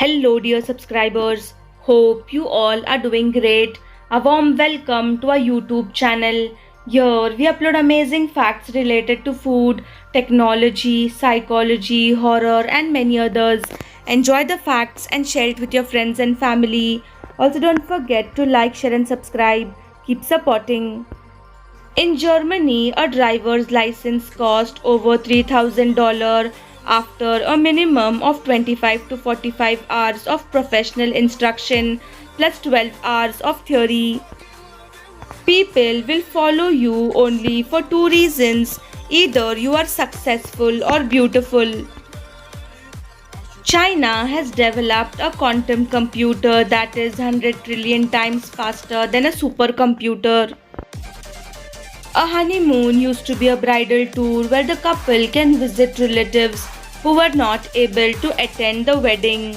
Hello, dear subscribers. Hope you all are doing great. A warm welcome to our YouTube channel. Here we upload amazing facts related to food, technology, psychology, horror, and many others. Enjoy the facts and share it with your friends and family. Also, don't forget to like, share, and subscribe. Keep supporting. In Germany, a driver's license cost over $3,000 after a minimum of 25 to 45 hours of professional instruction plus 12 hours of theory. People will follow you only for two reasons: either you are successful or beautiful. China has developed a quantum computer that is 100 trillion times faster than a supercomputer. A honeymoon used to be a bridal tour where the couple can visit relatives who were not able to attend the wedding.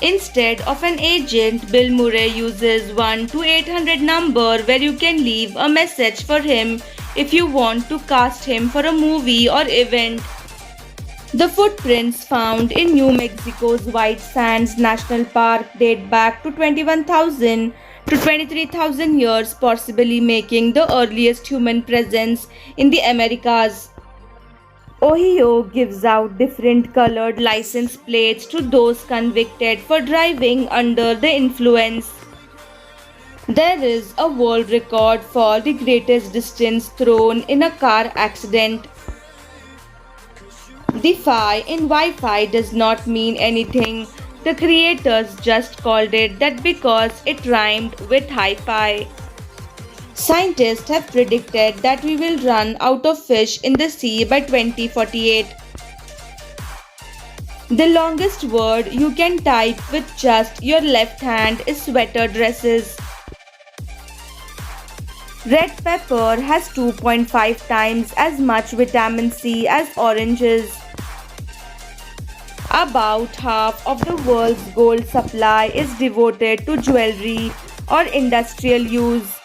Instead of an agent, Bill Murray uses 1 to 800 number where you can leave a message for him if you want to cast him for a movie or event. The footprints found in New Mexico's White Sands National Park date back to 21,000 to 23,000 years, possibly making the earliest human presence in the Americas. Ohio gives out different colored license plates to those convicted for driving under the influence. There is a world record for the greatest distance thrown in a car accident. The Phi in Wi-Fi does not mean anything. The creators just called it that because it rhymed with hi-fi. Scientists have predicted that we will run out of fish in the sea by 2048. The longest word you can type with just your left hand is sweater dresses. Red pepper has 2.5 times as much vitamin C as oranges. About half of the world's gold supply is devoted to jewelry or industrial use.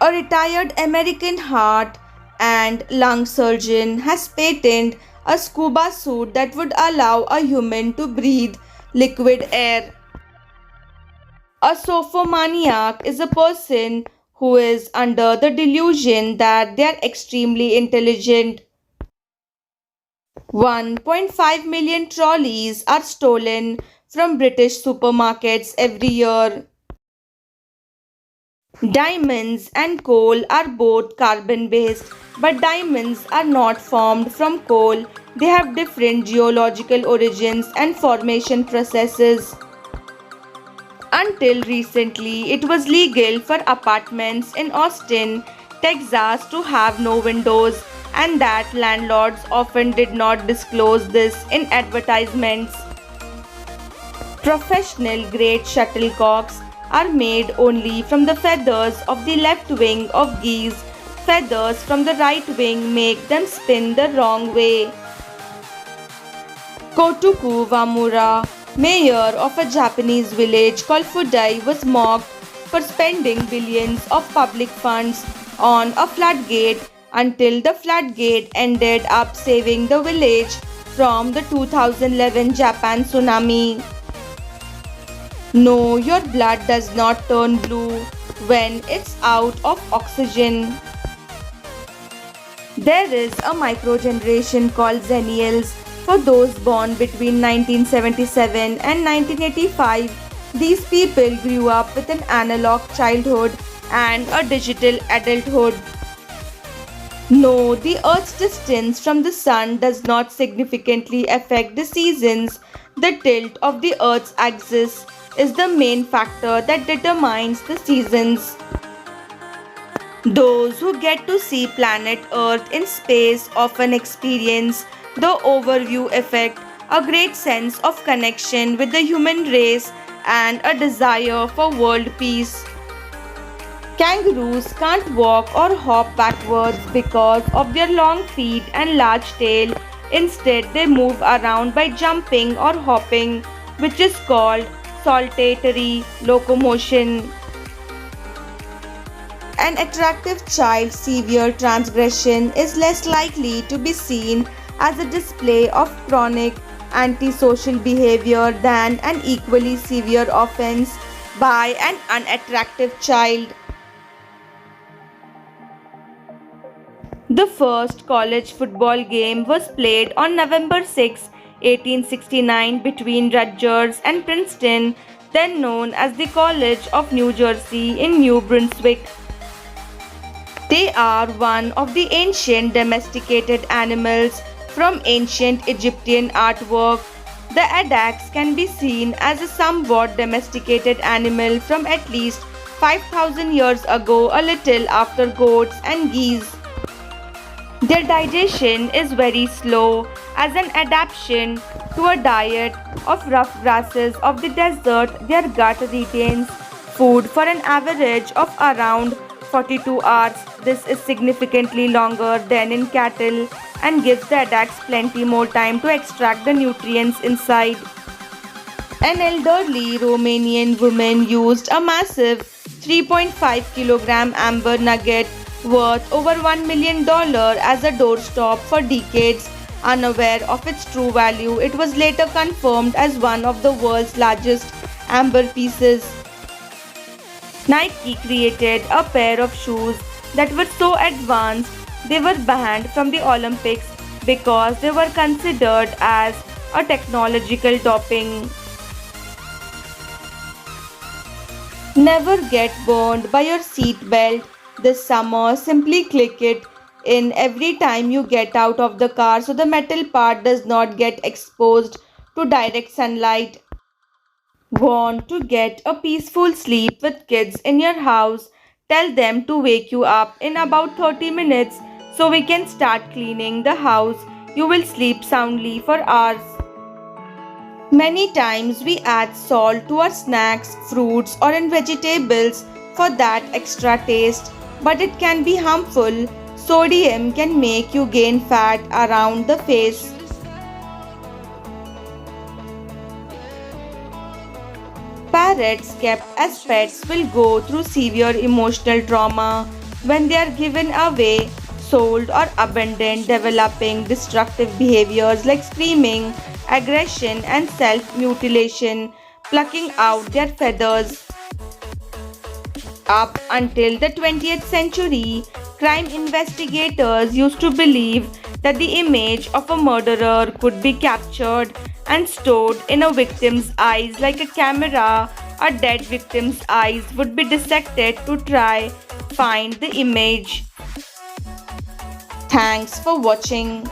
A retired American heart and lung surgeon has patented a scuba suit that would allow a human to breathe liquid air. A sophomaniac is a person who is under the delusion that they are extremely intelligent. 1.5 million trolleys are stolen from British supermarkets every year. Diamonds and coal are both carbon based, but diamonds are not formed from coal. They have different geological origins and formation processes. Until recently, it was legal for apartments in Austin, Texas to have no windows, and that landlords often did not disclose this in advertisements. Professional grade shuttlecocks are made only from the feathers of the left wing of geese. Feathers from the right wing make them spin the wrong way. Kotoku Wamura, mayor of a Japanese village called Fudai, was mocked for spending billions of public funds on a floodgate until the floodgate ended up saving the village from the 2011 Japan tsunami. No, your blood does not turn blue when it's out of oxygen. There is a microgeneration called Zennials. For those born between 1977 and 1985, these people grew up with an analog childhood and a digital adulthood. No, the Earth's distance from the Sun does not significantly affect the seasons. The tilt of the Earth's axis is the main factor that determines the seasons. Those who get to see planet Earth in space often experience the overview effect, a great sense of connection with the human race, and a desire for world peace. Kangaroos can't walk or hop backwards because of their long feet and large tail. Instead, they move around by jumping or hopping, which is called saltatory locomotion. An attractive child's severe transgression is less likely to be seen as a display of chronic antisocial behavior than an equally severe offense by an unattractive child. The first college football game was played on November 6, 1869 between Rutgers and Princeton, then known as the College of New Jersey in New Brunswick. They are one of the ancient domesticated animals from ancient Egyptian artwork. The addax can be seen as a somewhat domesticated animal from at least 5,000 years ago, a little after goats and geese. Their digestion is very slow. As an adaptation to a diet of rough grasses of the desert, their gut retains food for an average of around 42 hours. This is significantly longer than in cattle and gives the addax plenty more time to extract the nutrients inside. An elderly Romanian woman used a massive 3.5 kilogram amber nugget worth over $1 million as a doorstop for decades. Unaware of its true value, it was later confirmed as one of the world's largest amber pieces. Nike created a pair of shoes that were so advanced they were banned from the Olympics because they were considered as a technological doping. Never get burned by your seatbelt this summer. Simply click it in every time you get out of the car so the metal part does not get exposed to direct sunlight. Want to get a peaceful sleep with kids in your house? Tell them to wake you up in about 30 minutes so we can start cleaning the house. You will sleep soundly for hours. Many times we add salt to our snacks, fruits, or in vegetables for that extra taste, but it can be harmful. Sodium can make you gain fat around the face. Parrots kept as pets will go through severe emotional trauma when they are given away, sold, or abandoned, developing destructive behaviors like screaming, aggression, and self mutilation, plucking out their feathers. Up until the 20th century, crime investigators used to believe that the image of a murderer could be captured and stored in a victim's eyes like a camera. A dead victim's eyes would be dissected to try find the image. Thanks for watching.